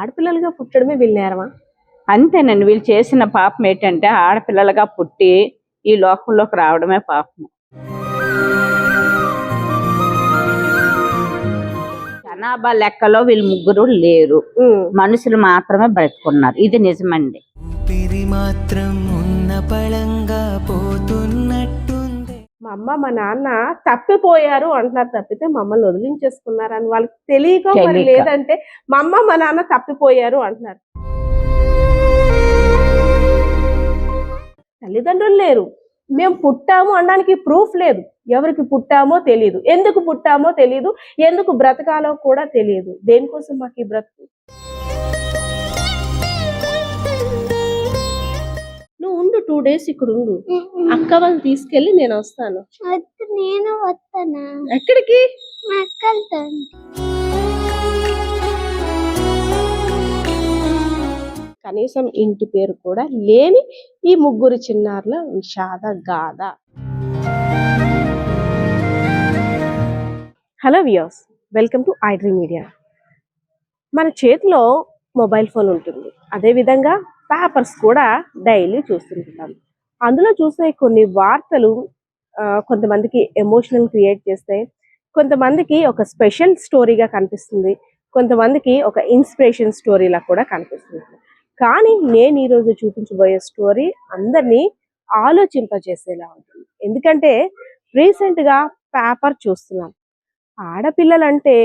ఆడపిల్లలుగా పుట్టడమే వీళ్ళ నేరమా? అంతేనండి. వీళ్ళు చేసిన పాపం ఏంటంటే ఆడపిల్లలుగా పుట్టి ఈ లోకంలోకి రావడమే పాపం. జనాభా లెక్కలో వీళ్ళు ముగ్గురు లేరు, మనుషులు మాత్రమే బ్రతుకున్నారు. ఇది నిజమండి. మాత్రం ఉన్న పళంగా పోతున్నట్టుంది. మా అమ్మ మా నాన్న తప్పిపోయారు అంటున్నారు తప్పితే మమ్మల్ని వదిలించేసుకున్నారు అని వాళ్ళకి తెలియక మరి లేదంటే మా అమ్మ మా నాన్న తప్పిపోయారు అంటున్నారు. తల్లిదండ్రులు లేరు, మేము పుట్టాము అనడానికి ప్రూఫ్ లేదు. ఎవరికి పుట్టామో తెలియదు, ఎందుకు పుట్టామో తెలియదు, ఎందుకు బ్రతకాలో కూడా తెలియదు. దేనికోసం మాకు ఈ బ్రతుకు? నువ్వు ఉండు, 2 days ఇక్కడ ఉండు. అక్క వాళ్ళు తీసుకెళ్ళి నేను వస్తాను. నేను వస్తానా? ఎక్కడికి? కనీసం ఇంటి పేరు కూడా లేని ఈ ముగ్గురు చిన్నారుల విషాద గాథ. Hello viewers, welcome to iDream media. మన చేతిలో మొబైల్ ఫోన్ ఉంటుంది, అదేవిధంగా పేపర్స్ కూడా డైలీ చూస్తుంటాం. అందులో చూసే కొన్ని వార్తలు కొంతమందికి ఎమోషనల్ క్రియేట్ చేస్తాయి, కొంతమందికి ఒక స్పెషల్ స్టోరీగా కనిపిస్తుంది, కొంతమందికి ఒక ఇన్స్పిరేషన్ స్టోరీలా కూడా కనిపిస్తుంది. కానీ నేను ఈరోజు చూపించబోయే స్టోరీ అందరినీ ఆలోచింపజేసేలా ఉంటుంది. ఎందుకంటే రీసెంట్గా పేపర్ చూస్తున్నాం. ఆడపిల్లలంటే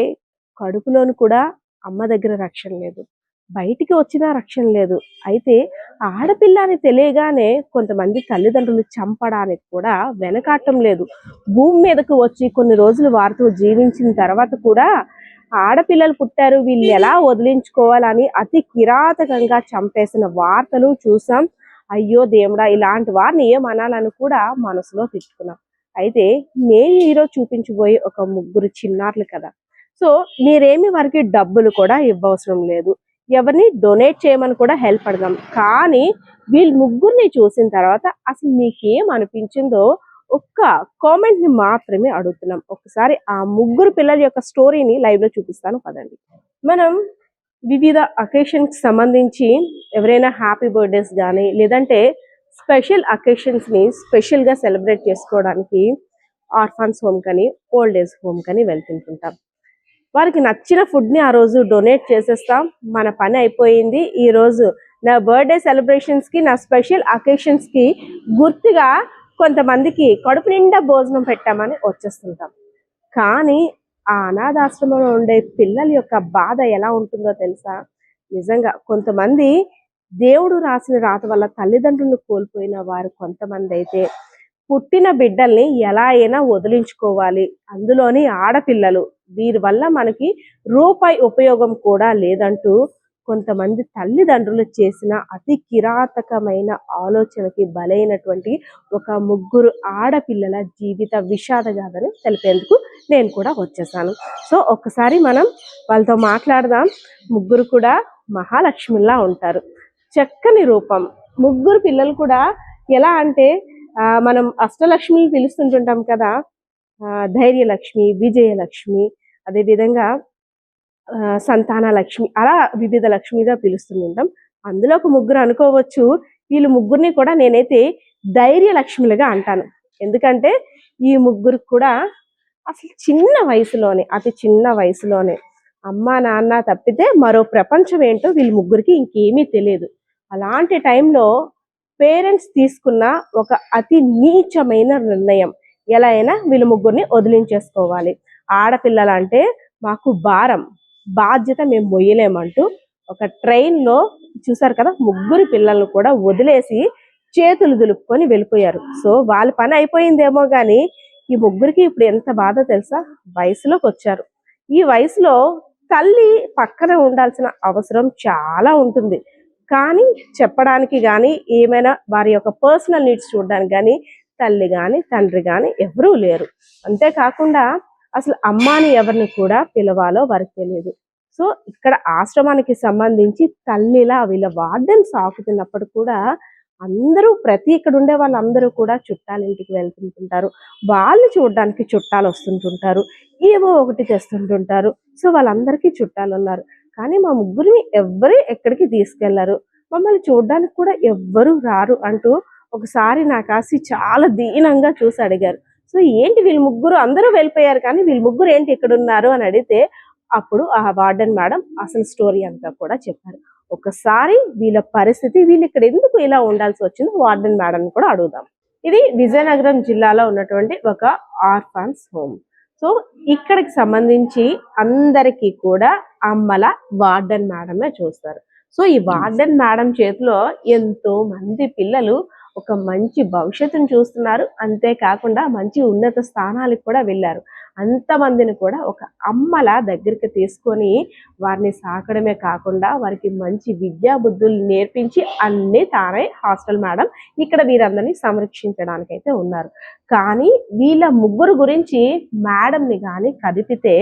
కడుపులోను కూడా అమ్మ దగ్గర రక్షణ లేదు, బయటికి వచ్చినా రక్షణ లేదు. అయితే ఆడపిల్ల అని తెలియగానే కొంతమంది తల్లిదండ్రులు చంపడానికి కూడా వెనకాటం లేదు. భూమి మీదకు వచ్చి కొన్ని రోజులు వారితో జీవించిన తర్వాత కూడా ఆడపిల్లలు పుట్టారు, వీళ్ళు ఎలా వదిలించుకోవాలని అతి కిరాతకంగా చంపేసిన వార్తలు చూసాం. అయ్యో దేవుడా, ఇలాంటి వారిని ఏమనాలని కూడా మనసులో తిట్టుకున్నాం. అయితే నేను ఈరోజు చూపించబోయే ఒక ముగ్గురు చిన్నారులు కదా. సో మీరేమి వారికి డబ్బులు కూడా ఇవ్వవసరం లేదు, ఎవరిని డొనేట్ చేయమని కూడా హెల్ప్ అడదాం. కానీ వీళ్ళు ముగ్గురిని చూసిన తర్వాత అసలు మీకేం అనిపించిందో ఒక్క కామెంట్ ని మాత్రమే అడుగుతున్నాం. ఒకసారి ఆ ముగ్గురు పిల్లల యొక్క స్టోరీని లైవ్ లో చూపిస్తాను పదండి. మనం వివిధ అకేషన్స్ సంబంధించి ఎవరైనా హ్యాపీ బర్త్డేస్ కానీ లేదంటే స్పెషల్ అకేషన్స్ ని స్పెషల్ గా సెలబ్రేట్ చేసుకోవడానికి ఆర్ఫాన్స్ హోమ్ కానీ ఓల్డ్ ఏజ్ హోమ్ కానీ వెళ్తుంటుంటాం. వారికి నచ్చిన ఫుడ్ ని ఆ రోజు డొనేట్ చేసేస్తాం, మన పని అయిపోయింది. ఈ రోజు నా బర్త్డే సెలబ్రేషన్స్ కి, నా స్పెషల్ అకేషన్స్ కి గుర్తుగా కొంతమందికి కడుపు నిండా భోజనం పెట్టామని వచ్చేస్తుంటాం. కానీ ఆ అనాథాశ్రమంలో ఉండే పిల్లల యొక్క బాధ ఎలా ఉంటుందో తెలుసా? నిజంగా కొంతమంది దేవుడు రాసిన రాత వల్ల తల్లిదండ్రులను కోల్పోయిన వారు కొంతమంది అయితే పుట్టిన బిడ్డల్ని ఎలా అయినా వదిలించుకోవాలి, అందులోని ఆడపిల్లలు, వీరి వల్ల మనకి రూపాయి ఉపయోగం కూడా లేదంటూ కొంతమంది తల్లిదండ్రులు చేసిన అతి కిరాతకమైన ఆలోచనకి బలైనటువంటి ఒక ముగ్గురు ఆడపిల్లల జీవిత విషాదగాథని తెలిపేందుకు నేను కూడా వచ్చేసాను. సో ఒక్కసారి మనం వాళ్ళతో మాట్లాడదాం. ముగ్గురు కూడా మహాలక్ష్మిలా ఉంటారు, చక్కని రూపం. ముగ్గురు పిల్లలు కూడా ఎలా అంటే మనం అష్టలక్ష్మిని పిలుస్తుంటుంటాం కదా, ధైర్యలక్ష్మి, విజయలక్ష్మి, అదేవిధంగా సంతాన లక్ష్మి, అలా వివిధ లక్ష్మిగా పిలుస్తుంటాం. అందులో ఒక ముగ్గురు అనుకోవచ్చు, వీళ్ళు ముగ్గురిని కూడా నేనైతే ధైర్యలక్ష్మిలుగా అంటాను. ఎందుకంటే ఈ ముగ్గురు కూడా అసలు చిన్న వయసులోనే, అతి చిన్న వయసులోనే అమ్మ నాన్న తప్పితే మరో ప్రపంచం ఏంటో వీళ్ళ ముగ్గురికి ఇంకేమీ తెలియదు. అలాంటి టైంలో పేరెంట్స్ తీసుకున్న ఒక అతి నీచమైన నిర్ణయం, ఎలా అయినా వీళ్ళ ముగ్గురిని వదిలించేసుకోవాలి, ఆడపిల్లలంటే మాకు భారం, బాధ్యత మేము మొయ్యలేమంటూ ఒక ట్రైన్లో చూసారు కదా, ముగ్గురు పిల్లలను కూడా వదిలేసి చేతులు దులుపుకొని వెళ్ళిపోయారు. సో వాళ్ళ పని అయిపోయిందేమో కానీ ఈ ముగ్గురికి ఇప్పుడు ఎంత బాధ తెలుసా? వయసులోకి వచ్చారు. ఈ వయసులో తల్లి పక్కన ఉండాల్సిన అవసరం చాలా ఉంటుంది, కానీ చెప్పడానికి కానీ ఏమైనా వారి యొక్క పర్సనల్ నీడ్స్ చూడడానికి కానీ తల్లి కానీ తండ్రి కానీ ఎవరూ లేరు. అంతేకాకుండా అసలు అమ్మాని ఎవరిని కూడా పిలవాలో వారికి తెలియదు. సో ఇక్కడ ఆశ్రమానికి సంబంధించి తల్లిలా వీళ్ళ వార్డెన్ సాకుతున్నప్పుడు కూడా అందరూ ఇక్కడ ఉండే వాళ్ళందరూ కూడా చుట్టాల ఇంటికి వెళ్తుంటుంటారు, వాళ్ళు చూడడానికి చుట్టాలు వస్తుంటుంటారు, ఏవో ఒకటి తెస్తుంటుంటారు. సో వాళ్ళందరికీ చుట్టాలు ఉన్నారు. కానీ మా ముగ్గురిని ఎవ్వరు ఎక్కడికి తీసుకెళ్లరు, మమ్మల్ని చూడడానికి కూడా ఎవ్వరు రారు అంటూ ఒకసారి నా కాసి చాలా దీనంగా చూసి అడిగారు. సో ఏంటి వీళ్ళు ముగ్గురు అందరూ వెళ్ళిపోయారు కానీ వీళ్ళు ముగ్గురు ఏంటి ఇక్కడ ఉన్నారు అని అడిగితే అప్పుడు ఆ వార్డెన్ మేడం అసలు స్టోరీ అంతా కూడా చెప్పారు. ఒకసారి వీళ్ళ పరిస్థితి, వీళ్ళు ఇక్కడ ఎందుకు ఇలా ఉండాల్సి వచ్చిందో వార్డెన్ మేడం కూడా అడుగుదాం. ఇది విజయనగరం జిల్లాలో ఉన్నటువంటి ఒక ఆర్ఫాన్స్ హోమ్. సో ఇక్కడికి సంబంధించి అందరికీ కూడా అమ్మల వార్డెన్ మేడమే చూస్తారు. సో ఈ వార్డెన్ మేడం చేతిలో ఎంతో మంది పిల్లలు ఒక మంచి భవిష్యత్తును చూస్తున్నారు, అంతేకాకుండా మంచి ఉన్నత స్థానాలకు కూడా వెళ్ళారు. అంతమందిని కూడా ఒక అమ్మల దగ్గరికి తీసుకొని వారిని సాకడమే కాకుండా వారికి మంచి విద్యా బుద్ధులు నేర్పించి అన్నీ తానే హాస్టల్ మేడం ఇక్కడ వీరందరినీ సంరక్షించడానికి అయితే ఉన్నారు. కానీ వీళ్ళ ముగ్గురు గురించి మేడంని కానీ కదిపితే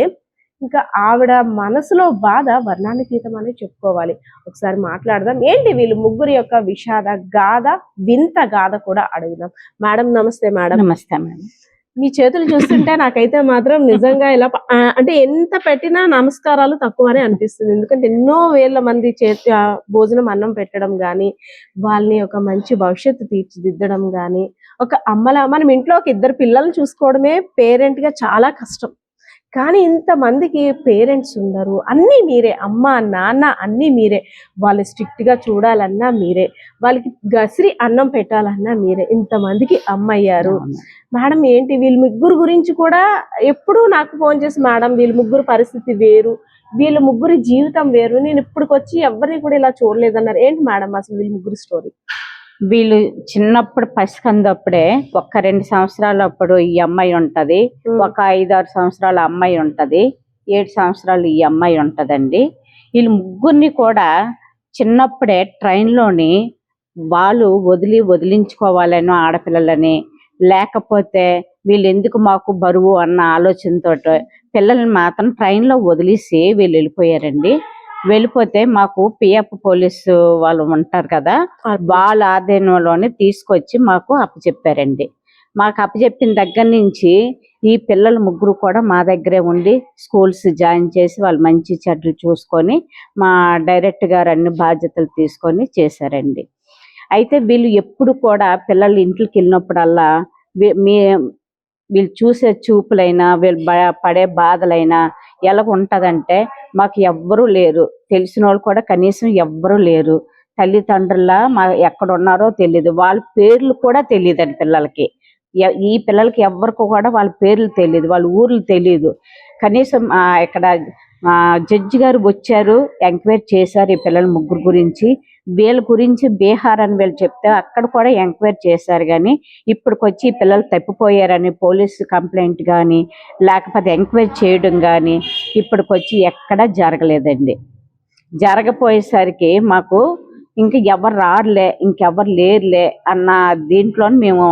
ఇంకా ఆవిడ మనసులో బాధ వర్ణానితీతం అని చెప్పుకోవాలి. ఒకసారి మాట్లాడదాం, ఏంటి వీళ్ళు ముగ్గురు యొక్క విషాద గాథ, వింత గాథ కూడా అడుగుదాం. మేడం నమస్తే. మేడం నమస్తే మేడం. మీ చేతులు చూస్తుంటే నాకైతే మాత్రం నిజంగా ఇలా అంటే ఎంత పెట్టినా నమస్కారాలు తక్కువనే అనిపిస్తుంది. ఎందుకంటే ఎన్నో వేల మంది భోజనం అన్నం పెట్టడం కానీ, వాళ్ళని ఒక మంచి భవిష్యత్తు తీర్చిదిద్దడం కానీ, ఒక అమ్మలా మనం ఇంట్లో ఒక ఇద్దరు పిల్లల్ని చూసుకోవడమే పేరెంట్ గా చాలా కష్టం. కానీ ఇంతమందికి పేరెంట్స్ ఉండరు, అన్నీ మీరే, అమ్మ నాన్న అన్నీ మీరే. వాళ్ళు స్ట్రిక్ట్ గా చూడాలన్నా మీరే, వాళ్ళకి గసిరి అన్నం పెట్టాలన్నా మీరే. ఇంతమందికి అమ్మ అయ్యారు. మేడం ఏంటి వీళ్ళ ముగ్గురు గురించి కూడా ఎప్పుడూ నాకు ఫోన్ చేసి, మేడం వీళ్ళ ముగ్గురు పరిస్థితి వేరు, వీళ్ళ ముగ్గురి జీవితం వేరు, నేను ఇప్పటికొచ్చి ఎవరిని కూడా ఇలా చూడలేదన్నారు. ఏంటి మేడం అసలు వీళ్ళ ముగ్గురు స్టోరీ? వీళ్ళు చిన్నప్పుడు పసికందప్పుడే ఒక 2 సంవత్సరాలు అప్పుడు ఈ అమ్మాయి ఉంటది, ఒక 5-6 సంవత్సరాల అమ్మాయి ఉంటది, 7 సంవత్సరాలు ఈ అమ్మాయి ఉంటదండి. వీళ్ళు ముగ్గురిని కూడా చిన్నప్పుడే ట్రైన్లోని వాళ్ళు వదిలించుకోవాలని ఆడపిల్లలని, లేకపోతే వీళ్ళు ఎందుకు మాకు బరువు అన్న ఆలోచనతో పిల్లల్ని మాత్రం ట్రైన్లో వదిలేసి వీళ్ళు వెళ్ళిపోయారండి. వెళ్ళిపోతే మాకు పిఎఫ్ పోలీసు వాళ్ళు ఉంటారు కదా, వాళ్ళ ఆధీనంలోనే తీసుకొచ్చి మాకు అప్పచెప్పారండి. మాకు అప్పచెప్పిన దగ్గర నుంచి ఈ పిల్లలు ముగ్గురు కూడా మా దగ్గరే ఉండి స్కూల్స్ జాయిన్ చేసి వాళ్ళు మంచి చెడ్లు చూసుకొని మా డైరెక్టర్ గారు అన్ని బాధ్యతలు తీసుకొని చేశారండి. అయితే వీళ్ళు ఎప్పుడు కూడా పిల్లలు ఇంట్లోకి వెళ్ళినప్పుడల్లా వీళ్ళు చూసే చూపులైనా, వీళ్ళు పడే బాధలైనా ఎలా ఉంటదంటే, మాకు ఎవ్వరూ లేరు, తెలిసిన వాళ్ళు కూడా కనీసం ఎవ్వరూ లేరు. తల్లిదండ్రుల ఎక్కడ ఉన్నారో తెలియదు, వాళ్ళ పేర్లు కూడా తెలియదండి పిల్లలకి. ఈ పిల్లలకి ఎవ్వరికి కూడా వాళ్ళ పేర్లు తెలియదు, వాళ్ళ ఊర్లు తెలియదు. కనీసం ఇక్కడ జడ్జి గారు వచ్చారు, ఎంక్వైరీ చేశారు ఈ పిల్లల ముగ్గురు గురించి. వీళ్ళ గురించి బీహార్ అని వీళ్ళు చెప్తే అక్కడ కూడా ఎంక్వైరీ చేశారు. కానీ ఇప్పటికొచ్చి పిల్లలు తప్పిపోయారని పోలీసు కంప్లైంట్ కానీ, లేకపోతే ఎంక్వైరీ చేయడం కానీ ఇప్పటికొచ్చి ఎక్కడా జరగలేదండి. జరగపోయేసరికి మాకు ఎవరు రారులే, ఇంకెవరు లేరులే అన్న దీంట్లో మేము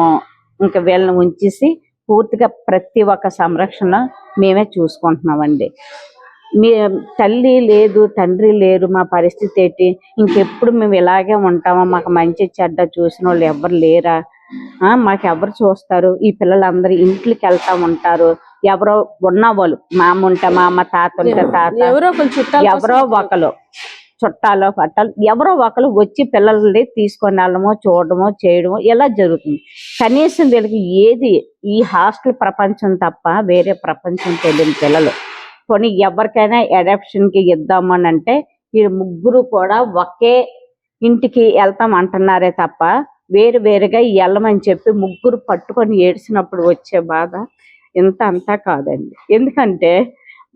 వీళ్ళని ఉంచేసి పూర్తిగా ప్రతి ఒక్క సంరక్షణ మేమే చూసుకుంటున్నామండి. మీ తల్లి లేదు, తండ్రి లేరు, మా పరిస్థితి ఏంటి, ఇంకెప్పుడు మేము ఇలాగే ఉంటామా, మాకు మంచి చెడ్డ చూసిన వాళ్ళు ఎవరు లేరా, మాకు ఎవరు చూస్తారు, ఈ పిల్లలందరూ ఇంట్లోకి వెళ్తా ఉంటారు, ఎవరో ఉన్న వాళ్ళు మా అమ్మ తాత ఉంటే తాత, ఎవరో ఒకరు చుట్టాలో పట్టాలు ఎవరో ఒకరు వచ్చి పిల్లల్ని తీసుకొని వెళ్ళడమో చూడడమో చేయడమో ఇలా జరుగుతుంది. కనీసం వీళ్ళకి ఏది ఈ హాస్టల్ ప్రపంచం తప్ప వేరే ప్రపంచం తెలియని పిల్లలు. కొన్ని ఎవరికైనా అడాప్షన్కి ఇద్దామని అంటే ఈ ముగ్గురు కూడా ఒకే ఇంటికి వెళ్తాం అంటున్నారే తప్ప వేరుగా వెళ్ళమని చెప్పి ముగ్గురు పట్టుకొని ఏడ్చినప్పుడు వచ్చే బాధ ఇంత అంతా కాదండి. ఎందుకంటే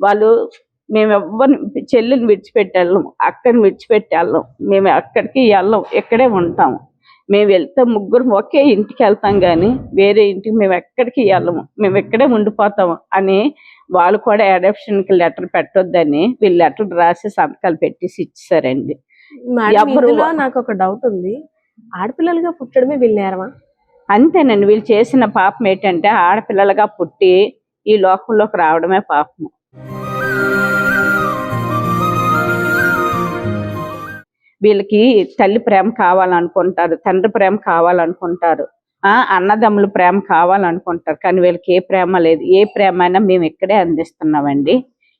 వాళ్ళు మేము ఎవరిని చెల్లిని విడిచిపెట్టాళ్ళం, అక్కని విడిచిపెట్టాళ్ళం, మేము అక్కడికి వెళ్ళం, ఇక్కడే ఉంటాము. మేము వెళ్తే ముగ్గురు ఒకే ఇంటికి వెళ్తాం కానీ వేరే ఇంటికి మేము ఎక్కడికి వెళ్ళము, మేము ఇక్కడే ఉండిపోతాము అని వాళ్ళు కూడా అడాప్షన్కి లెటర్ పెట్టొద్దని వీళ్ళు లెటర్ రాసి సంతకాలు పెట్టేసి ఇచ్చారండి. నాకు ఒక డౌట్ ఉంది, ఆడపిల్లలుగా పుట్టడమే వీళ్ళేరమా? అంతేనండి. వీళ్ళు చేసిన పాపం ఏంటంటే ఆడపిల్లలుగా పుట్టి ఈ లోకంలోకి రావడమే పాపము. వీళ్ళకి తల్లి ప్రేమ కావాలనుకుంటారు, తండ్రి ప్రేమ కావాలనుకుంటారు, అన్నదమ్ముల ప్రేమ కావాలనుకుంటారు. కానీ వీళ్ళకి ఏ ప్రేమ లేదు. ఏ ప్రేమ అయినా మేము ఇక్కడే అందిస్తున్నామండి.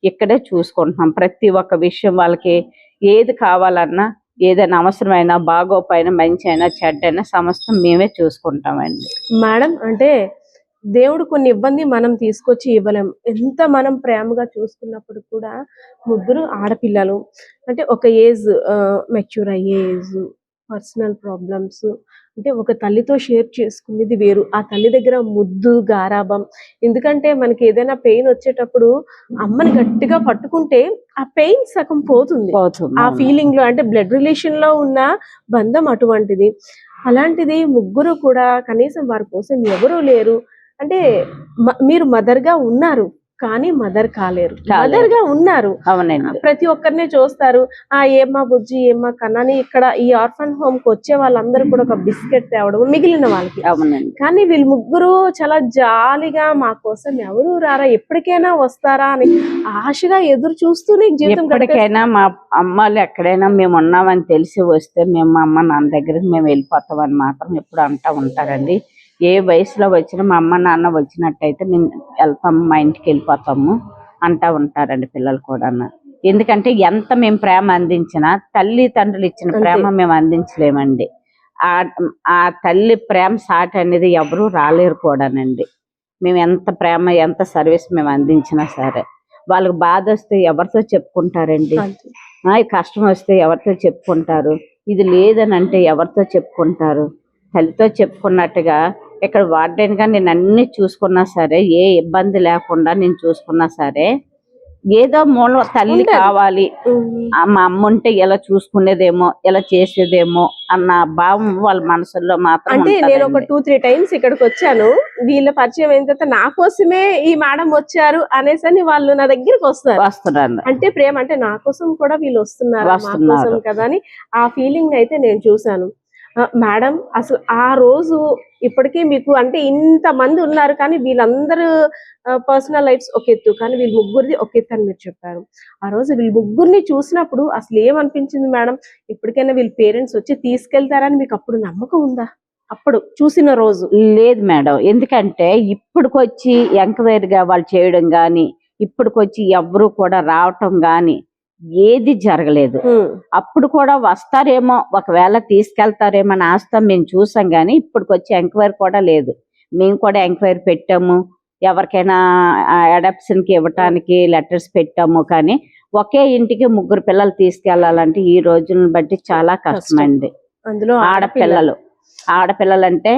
ఇక్కడే చూసుకుంటున్నాం. ప్రతి ఒక్క విషయం వాళ్ళకి ఏది కావాలన్నా, ఏదైనా అవసరమైనా, బాగోపోయినా, మంచి అయినా చెడ్డైనా సమస్తం మేమే చూసుకుంటామండి. మేడం అంటే దేవుడు కొన్ని ఇబ్బంది మనం తీసుకొచ్చి ఇవ్వలేం. ఎంత మనం ప్రేమగా చూసుకున్నప్పుడు కూడా ముగ్గురు ఆడపిల్లలు అంటే ఒక ఏజ్ మెచ్యూర్ అయ్యే ఏజ్, పర్సనల్ ప్రాబ్లమ్స్ అంటే ఒక తల్లితో షేర్ చేసుకునేది వేరు. ఆ తల్లి దగ్గర ముద్దు, గారాబం. ఎందుకంటే మనకి ఏదైనా పెయిన్ వచ్చేటప్పుడు అమ్మని గట్టిగా పట్టుకుంటే ఆ పెయిన్ సగం పోతుంది. ఆ ఫీలింగ్ లో అంటే బ్లడ్ రిలేషన్ లో ఉన్న బంధం అటువంటిది. అలాంటిది ముగ్గురు కూడా కనీసం వారి కోసం ఎవరూ లేరు. అంటే మీరు మదర్ గా ఉన్నారు కానీ మదర్ కాలేరు. మదర్ గా ఉన్నారు, అవునండి. ప్రతి ఒక్కరిని చూస్తారు. ఏమ్మా బుజ్జి, ఏమ్మా కన్నాని. ఇక్కడ ఈ ఆర్ఫన్ హోమ్ కి వచ్చే వాళ్ళందరూ కూడా ఒక బిస్కెట్ తేవడం మిగిలిన వాళ్ళకి. అవునండి. కానీ వీళ్ళు ముగ్గురు చాలా జాలిగా మా కోసం ఎవరు రారా, ఎప్పటికైనా వస్తారా అని ఆశగా ఎదురు చూస్తూనే జీవితం ఎప్పటికైనా మా అమ్మాళ్ళు ఎక్కడైనా మేము ఉన్నామని తెలిసి వస్తే మేము మా అమ్మ నాన్న దగ్గరికి మేము వెళ్ళిపోతామని మాత్రం ఎప్పుడు అంటూ ఉంటారండి. ఏ వయసులో వచ్చినా మా అమ్మ నాన్న వచ్చినట్టయితే మేము వెళ్తాము, మా ఇంటికి వెళ్ళిపోతాము అంటూ ఉంటారండి పిల్లలు కూడా. ఎందుకంటే ఎంత మేము ప్రేమ అందించినా తల్లి తండ్రులు ఇచ్చిన ప్రేమ మేము అందించలేమండి. ఆ తల్లి ప్రేమ సాటి అనేది ఎవరు రాలేరు కూడానండి. మేము ఎంత ప్రేమ, ఎంత సర్వీస్ మేము అందించినా సరే వాళ్ళకి బాధ వస్తే ఎవరితో చెప్పుకుంటారండి? కష్టం వస్తే ఎవరితో చెప్పుకుంటారు? ఇది లేదని అంటే ఎవరితో చెప్పుకుంటారు? తల్లితో చెప్పుకున్నట్టుగా ఇక్కడ వార్డెన్ గా నేను అన్ని చూసుకున్నా సరే, ఏ ఇబ్బంది లేకుండా నేను చూసుకున్నా సరే, ఏదో మూల తల్లి కావాలి, మా అమ్మ ఉంటే ఇలా చూసుకునేదేమో, ఇలా చేసేదేమో అన్న భావం వాళ్ళ మనసులో మాత్రం. అంటే నేను ఒక 2-3 టైమ్స్ ఇక్కడికి వచ్చాను. వీళ్ళ పరిచయం అయిన తర్వాత నా కోసమే ఈ మేడం వచ్చారు అనేసి వాళ్ళు నా దగ్గరికి వస్తున్నారు. అంటే ప్రేమ అంటే నా కోసం కూడా వీళ్ళు వస్తున్నారు కదా అని ఆ ఫీలింగ్ అయితే నేను చూసాను. మేడం అసలు ఆ రోజు ఇప్పటికీ మీకు అంటే ఇంతమంది ఉన్నారు కానీ వీళ్ళందరూ పర్సనల్ లైఫ్స్ ఒక ఎత్తు, కానీ వీళ్ళ ముగ్గురిది ఒక ఎత్తు అని మీరు చెప్పారు. ఆ రోజు వీళ్ళ ముగ్గురిని చూసినప్పుడు అసలు ఏమనిపించింది మేడం? ఇప్పటికైనా వీళ్ళ పేరెంట్స్ వచ్చి తీసుకెళ్తారని మీకు అప్పుడు నమ్మకం ఉందా? అప్పుడు చూసిన రోజు లేదు మేడం. ఎందుకంటే ఇప్పుడుకొచ్చి ఎంక్వైరీగా వాళ్ళు చేయడం గాని, ఇప్పుడుకొచ్చి ఎవరు కూడా రావటం గాని ఏది జరగలేదు. అప్పుడు కూడా వస్తారేమో, ఒకవేళ తీసుకెళ్తారేమో అని ఆస్తం మేము చూసాం గానీ ఇప్పుడుకొచ్చి ఎంక్వైరీ కూడా లేదు. మేము కూడా ఎంక్వైరీ పెట్టాము, ఎవరికైనా అడాప్షన్ కి ఇవ్వటానికి లెటర్స్ పెట్టాము. కానీ ఒకే ఇంటికి ముగ్గురు పిల్లలు తీసుకెళ్లాలంటే ఈ రోజులను బట్టి చాలా కష్టమండి. అందులో ఆడపిల్లలంటే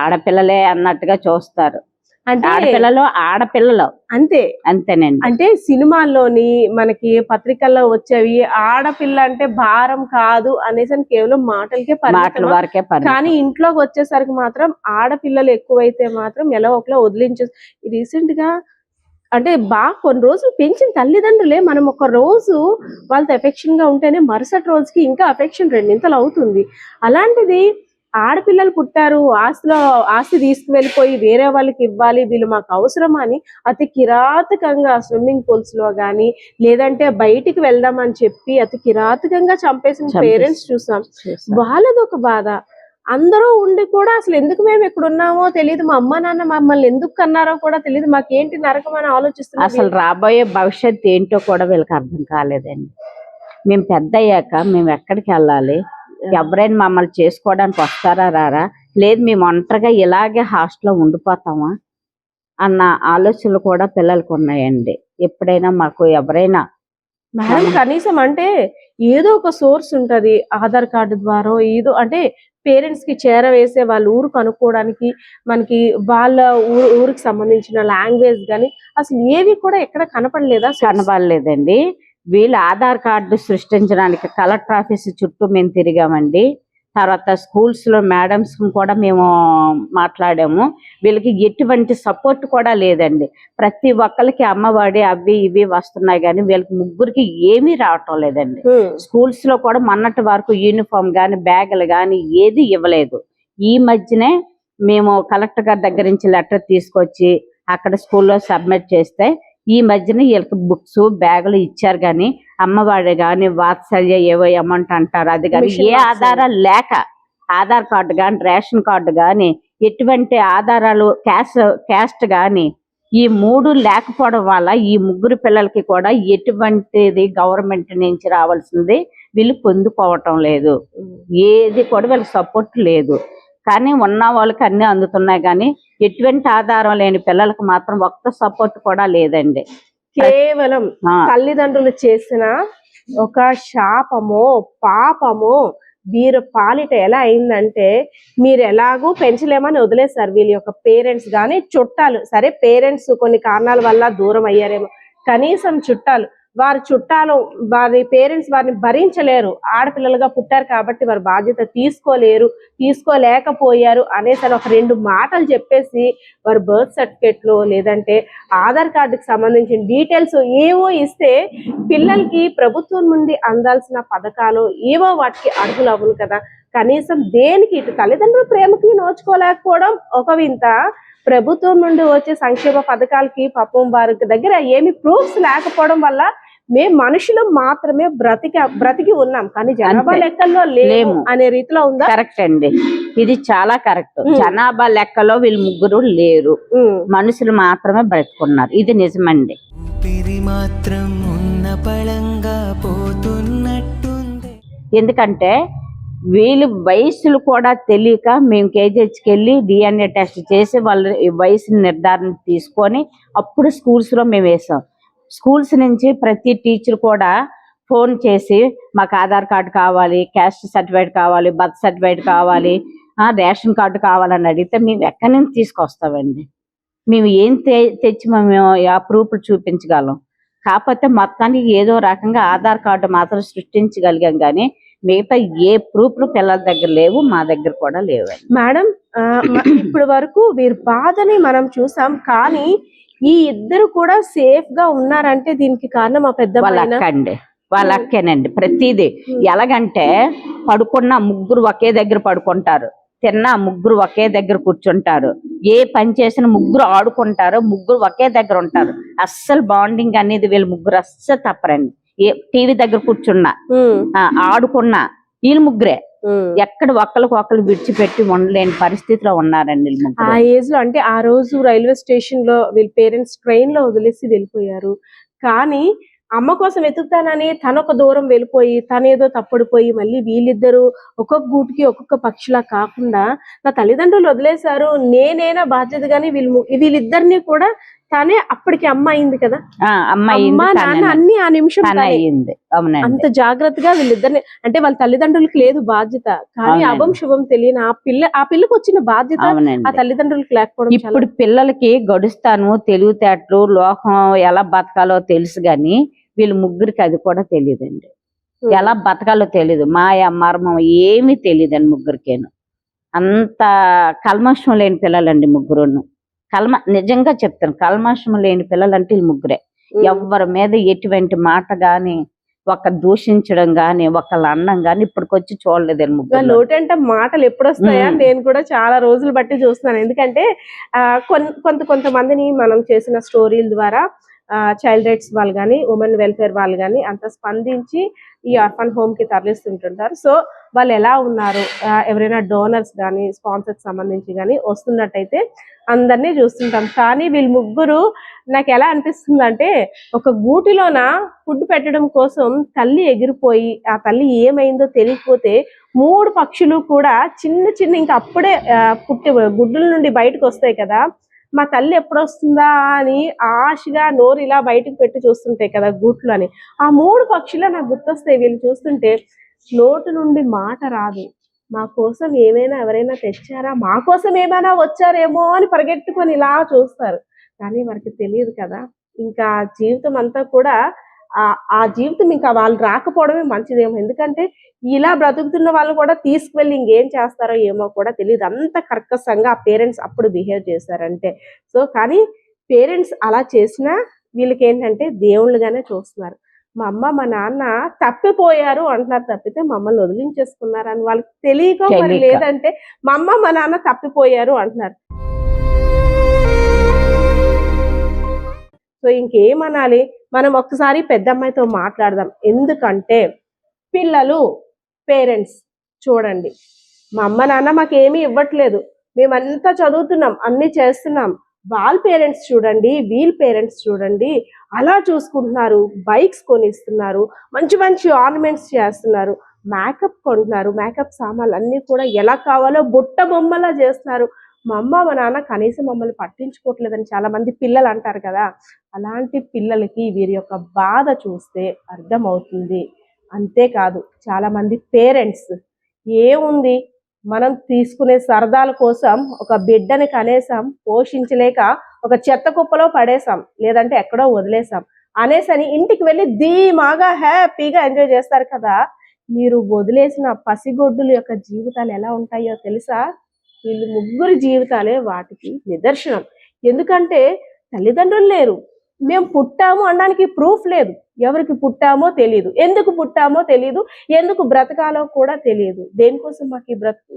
ఆడపిల్లలే అన్నట్టుగా చూస్తారు. అంటే ఆడపిల్లలు అంతేనండి. అంటే సినిమాల్లోని మనకి పత్రికల్లో వచ్చేవి ఆడపిల్ల అంటే భారం కాదు అనేసి కేవలం మాటలకే వరకే. కానీ ఇంట్లోకి వచ్చేసరికి మాత్రం ఆడపిల్లలు ఎక్కువైతే మాత్రం ఎలా ఒకలా వదిలించే. రీసెంట్ గా అంటే బాగా కొన్ని రోజులు పెంచిన తల్లిదండ్రులే మనం ఒక రోజు వాళ్ళతో ఎఫెక్షన్ గా ఉంటేనే మరుసటి రోజుకి ఇంకా అఫెక్షన్ రెండింతలు అవుతుంది. అలాంటిది ఆడపిల్లలు పుట్టారు, ఆస్తి తీసుకువెళ్ళిపోయి వేరే వాళ్ళకి ఇవ్వాలి, వీళ్ళు మాకు అవసరమా అని అతి కిరాతకంగా స్విమ్మింగ్ పూల్స్ లో గానీ లేదంటే బయటికి వెళ్దామని చెప్పి అతి కిరాతకంగా చంపేసిన పేరెంట్స్ చూసాం. వాళ్ళది ఒక బాధ. అందరూ ఉండి కూడా అసలు ఎందుకు మేము ఇక్కడ ఉన్నామో తెలియదు, మా అమ్మ నాన్న మమ్మల్ని ఎందుకు కన్నారో కూడా తెలియదు, మాకేంటి నరకం అని ఆలోచిస్తున్నాం. అసలు రాబోయే భవిష్యత్తు ఏంటో కూడా వీళ్ళకి అర్థం కాలేదండి. మేము పెద్ద అయ్యాక మేము ఎక్కడికి వెళ్ళాలి, ఎవరైనా మమ్మల్ని చేసుకోవడానికి వస్తారా రారా, లేదు మేము ఒంటరిగా ఇలాగే హాస్టల్లో ఉండిపోతామా అన్న ఆలోచనలు కూడా పిల్లలకు ఉన్నాయండి. ఎప్పుడైనా మాకు ఎవరైనా మేడం కనీసం అంటే ఏదో ఒక సోర్స్ ఉంటది, ఆధార్ కార్డు ద్వారా ఏదో అంటే పేరెంట్స్ కి చేరవేసే వాళ్ళ ఊరు కనుక్కోవడానికి, మనకి వాళ్ళ ఊరికి సంబంధించిన లాంగ్వేజ్ కానీ అసలు ఏవి కూడా ఎక్కడ కనపడలేదండి. వీళ్ళు ఆధార్ కార్డు సృష్టించడానికి కలెక్టర్ ఆఫీస్ చుట్టూ మేము తిరిగామండి. తర్వాత స్కూల్స్ లో మేడమ్స్ కూడా మేము మాట్లాడాము. వీళ్ళకి ఎటువంటి సపోర్ట్ కూడా లేదండి. ప్రతి ఒక్కరికి అమ్మఒడి అవి ఇవి వస్తున్నాయి కానీ వీళ్ళకి ముగ్గురికి ఏమీ రావటం లేదండి. స్కూల్స్ లో కూడా మొన్నటి వరకు యూనిఫామ్ కానీ బ్యాగులు కానీ ఏది ఇవ్వలేదు. ఈ మధ్యనే మేము కలెక్టర్ గారి దగ్గర నుంచి లెటర్ తీసుకొచ్చి అక్కడ స్కూల్లో సబ్మిట్ చేస్తే ఈ మధ్యన వీళ్ళకి బుక్స్ బ్యాగులు ఇచ్చారు. కానీ అమ్మవాడి కానీ వాత్సల్య ఏవో అమౌంట్ అంటారు అది కానీ ఏ ఆధారాలు లేక, ఆధార్ కార్డు కానీ రేషన్ కార్డు కానీ ఎటువంటి ఆధారాలు క్యాస్ట్ కానీ ఈ 3 లేకపోవడం వల్ల ఈ ముగ్గురు పిల్లలకి కూడా ఎటువంటిది గవర్నమెంట్ నుంచి రావాల్సింది వీళ్ళు పొందుకోవటం లేదు. ఏది కూడా వీళ్ళకి సపోర్ట్ లేదు. కానీ ఉన్న వాళ్ళకి అన్నీ అందుతున్నాయి, కానీ ఎటువంటి ఆధారం లేని పిల్లలకు మాత్రం ఒక్క సపోర్ట్ కూడా లేదండి. కేవలం ఆ, తల్లిదండ్రులు చేసిన ఒక శాపమో పాపమో వీరి పాలిట ఎలా అయిందంటే, మీరు ఎలాగూ పెంచలేమని వదిలేస్తారు వీళ్ళ యొక్క పేరెంట్స్. కానీ చుట్టాలు, సరే పేరెంట్స్ కొన్ని కారణాల వల్ల దూరం అయ్యారేమో, కనీసం చుట్టాలు వారి పేరెంట్స్ వారిని భరించలేరు. ఆడపిల్లలుగా పుట్టారు కాబట్టి వారి బాధ్యత తీసుకోలేకపోయారు అనేసి ఒక 2 మాటలు చెప్పేసి వారి బర్త్ సర్టిఫికెట్లు లేదంటే ఆధార్ కార్డుకి సంబంధించిన డీటెయిల్స్ ఏవో ఇస్తే పిల్లలకి ప్రభుత్వం నుండి అందాల్సిన పథకాలు ఏవో వాటికి అర్హులు అవ్వను కదా. కనీసం దేనికి ఇటు తల్లిదండ్రుల ప్రేమకి నోచుకోలేకపోవడం ఒక వింత, ప్రభుత్వం నుండి వచ్చే సంక్షేమ పథకాలకి పాపం వారి దగ్గర ఏమి ప్రూఫ్స్ లేకపోవడం వల్ల మేము మనుషులు మాత్రమే బ్రతికి ఉన్నాం, కానీ జనాభా అంతే. లెక్కల్లో లేము అనే రీతిలో ఉందా? కరెక్ట్ అండి, ఇది చాలా కరెక్ట్. జనాభా లెక్కలో వీళ్ళు ముగ్గురు లేరు, మనుషులు మాత్రమే బ్రతుకున్నారు. ఇది నిజమండి. ఊపిరి మాత్రం ఉన్న పళంగా పోతున్నట్టుంది. ఎందుకంటే వీళ్ళు వయసులు కూడా తెలియక మేము కేజీహెచ్కి వెళ్ళి DNA టెస్ట్ చేసి వాళ్ళ వయసు నిర్ధారణ తీసుకొని అప్పుడు స్కూల్స్లో మేము వేసాం. స్కూల్స్ నుంచి ప్రతి టీచర్ కూడా ఫోన్ చేసి మాకు ఆధార్ కార్డు కావాలి, క్యాస్ట్ సర్టిఫికేట్ కావాలి, బర్త్ సర్టిఫికేట్ కావాలి, రేషన్ కార్డు కావాలని అడిగితే మేము ఎక్కడి నుంచి తీసుకొస్తామండి? మేము ఏం తెచ్చి మేము ఆ ప్రూఫ్లు చూపించగలం? కాకపోతే మొత్తానికి ఏదో రకంగా ఆధార్ కార్డు మాత్రం సృష్టించగలిగాం, కానీ మిగతా ఏ ప్రూఫ్లు పిల్లల దగ్గర లేవు, మా దగ్గర కూడా లేవండి. మేడం, ఇప్పటి వరకు వీరి బాధని మనం చూసాం, కానీ ఈ ఇద్దరు కూడా సేఫ్ గా ఉన్నారంటే దీనికి కారణం ఆ పెద్ద వాళ్ళ అక్క అండి, వాళ్ళ అక్కేనండి. ప్రతిదీ ఎలాగంటే పడుకున్న ముగ్గురు ఒకే దగ్గర పడుకుంటారు, తిన్నా ముగ్గురు ఒకే దగ్గర కూర్చుంటారు, ఏ పని చేసిన ముగ్గురు ఆడుకుంటారు, ముగ్గురు ఒకే దగ్గర ఉంటారు. అస్సలు బాండింగ్ అనేది వీళ్ళు ముగ్గురు అస్సలు తప్పరండి. ఏ టీవీ దగ్గర కూర్చున్నా ఆడుకున్నా వీళ్ళు ముగ్గురే, ఎక్కడ ఒకళ్ళు విడిచిపెట్టి ఉండలేని పరిస్థితిలో ఉన్నారండి. ఆ ఏజ్ లో అంటే ఆ రోజు రైల్వే స్టేషన్ లో వీళ్ళ పేరెంట్స్ ట్రైన్ లో వదిలేసి వెళ్ళిపోయారు, కానీ అమ్మ కోసం వెతుకుతానని తనొక దూరం వెళ్ళిపోయి తనేదో తప్పడిపోయి మళ్ళీ వీళ్ళిద్దరూ ఒక్కొక్క గూటికి ఒక్కొక్క పక్షిలా కాకుండా నా తల్లిదండ్రులు వదిలేశారు, నేనైనా బాధ్యత. కానీ వీళ్ళిద్దరిని కూడా తనే అప్పటికి అమ్మ అయింది కదా, అమ్మ నాన్న అన్ని ఆ నిమిషం అయింది. అంత జాగ్రత్తగా వీళ్ళిద్దరిని, అంటే వాళ్ళ తల్లిదండ్రులకి లేదు బాధ్యత, కానీ అభం శుభం తెలియని ఆ పిల్లకి వచ్చిన బాధ్యత ఆ తల్లిదండ్రులకి లేకపోవడం. ఇప్పుడు పిల్లలకి గడుస్తాను తెలివితేటలు లోకం ఎలా బతకాలో తెలుసు, కానీ వీళ్ళు ముగ్గురికి అది కూడా తెలియదండి. ఎలా బతకాలో తెలియదు, మాయ మర్మం ఏమీ తెలియదండి ముగ్గురికేను. అంత కల్మషం లేని పిల్లలండి ముగ్గురును. నిజంగా చెప్తాను, కల్మషం లేని పిల్లలంటే వీళ్ళు ముగ్గురే. ఎవరి మీద ఎటువంటి మాట గాని ఒక దూషించడం గాని ఒకళ్ళ అన్నం గాని ఇప్పటికొచ్చి చూడలేదండి ముగ్గురు. లోటంటే మాటలు ఎప్పుడు వస్తాయా నేను కూడా చాలా రోజులు బట్టి చూస్తున్నాను. ఎందుకంటే కొంతమందిని మనం చేసిన స్టోరీల ద్వారా చైల్డ్ రైట్స్ వాళ్ళు కానీ ఉమెన్ వెల్ఫేర్ వాళ్ళు కానీ అంత స్పందించి ఈ ఆర్ఫన్ హోమ్ కి తరలిస్తుంటుంటారు. సో వాళ్ళు ఎలా ఉన్నారు, ఎవరైనా డోనర్స్ కానీ స్పాన్సర్స్ సంబంధించి కానీ వస్తున్నట్టయితే అందరినీ చూస్తుంటాం. కానీ వీళ్ళు ముగ్గురు నాకు ఎలా అనిపిస్తుంది అంటే, ఒక గూటిలోన ఫుడ్ పెట్టడం కోసం తల్లి ఎగిరిపోయి ఆ తల్లి ఏమైందో తెలియకపోతే 3 పక్షులు కూడా చిన్న ఇంకా అప్పుడే గుడ్డుల నుండి బయటకు వస్తాయి కదా, మా తల్లి ఎప్పుడు వస్తుందా అని ఆశగా నోరు ఇలా బయటకు పెట్టి చూస్తుంటాయి కదా గూట్లో అని. ఆ 3 పక్షులు నాకు గుర్తొస్తాయి. వీళ్ళు చూస్తుంటే నోటు నుండి మాట రాదు, మా కోసం ఏమైనా ఎవరైనా తెచ్చారా, మా కోసం ఏమైనా వచ్చారేమో అని పరిగెట్టుకొని ఇలా చూస్తారు. కానీ వారికి తెలియదు కదా, ఇంకా జీవితం అంతా కూడా ఆ జీవితం ఇంకా వాళ్ళు రాకపోవడమే మంచిదేమో. ఎందుకంటే ఇలా బ్రతుకుతున్న వాళ్ళు కూడా తీసుకువెళ్ళి ఇంకేం చేస్తారో ఏమో కూడా తెలియదు, అంత కర్కశంగా ఆ పేరెంట్స్ అప్పుడు బిహేవ్ చేశారంటే. సో కానీ పేరెంట్స్ అలా చేసినా వీళ్ళకి ఏంటంటే దేవుళ్ళుగానే చూస్తున్నారు. మా అమ్మ మా నాన్న తప్పిపోయారు అంటున్నారు తప్పితే మమ్మల్ని వదిలించేసుకున్నారు అని వాళ్ళకి తెలియక, మరి లేదంటే మా అమ్మ మా నాన్న తప్పిపోయారు అంటున్నారు. సో ఇంకేమనాలి, మనం ఒక్కసారి పెద్దమ్మాయితో మాట్లాడదాం. ఎందుకంటే పిల్లలు పేరెంట్స్ చూడండి, మా అమ్మ నాన్న మాకేమీ ఇవ్వట్లేదు, మేమంతా చదువుతున్నాం, అన్ని చేస్తున్నాం, వాళ్ళ పేరెంట్స్ చూడండి, వీళ్ళ పేరెంట్స్ చూడండి, అలా చూసుకుంటున్నారు, బైక్స్ కొనిస్తున్నారు, మంచి మంచి ఆర్నమెంట్స్ చేస్తున్నారు, మేకప్ కొంటున్నారు, మేకప్ సామాన్లు అన్నీ కూడా ఎలా కావాలో బుట్ట బొమ్మలా చేస్తున్నారు. మా అమ్మ మా నాన్న కనీసం మమ్మల్ని పట్టించుకోవట్లేదని చాలా మంది పిల్లలు అంటారు కదా. అలాంటి పిల్లలకి వీరి యొక్క బాధ చూస్తే అర్థమవుతుంది. అంతేకాదు చాలా మంది పేరెంట్స్ ఏముంది, మనం తీసుకునే సరదాల కోసం ఒక బిడ్డని కనేసాం, పోషించలేక ఒక చెత్త కుప్పలో పడేసాం, లేదంటే ఎక్కడో వదిలేసాం అనేసని ఇంటికి వెళ్ళి ధీమాగా హ్యాపీగా ఎంజాయ్ చేస్తారు కదా. మీరు వదిలేసిన పసిగొడ్డుల యొక్క జీవితాలు ఎలా ఉంటాయో తెలుసా? వీళ్ళు ముగ్గురి జీవితాలే వాటికి నిదర్శనం. ఎందుకంటే తల్లిదండ్రులు లేరు, మేము పుట్టాము అనడానికి ప్రూఫ్ లేదు. ఎవరికి పుట్టామో తెలియదు, ఎందుకు పుట్టామో తెలియదు, ఎందుకు బ్రతకాలో కూడా తెలియదు. దేనికోసం మాకు ఈ బ్రతుకు?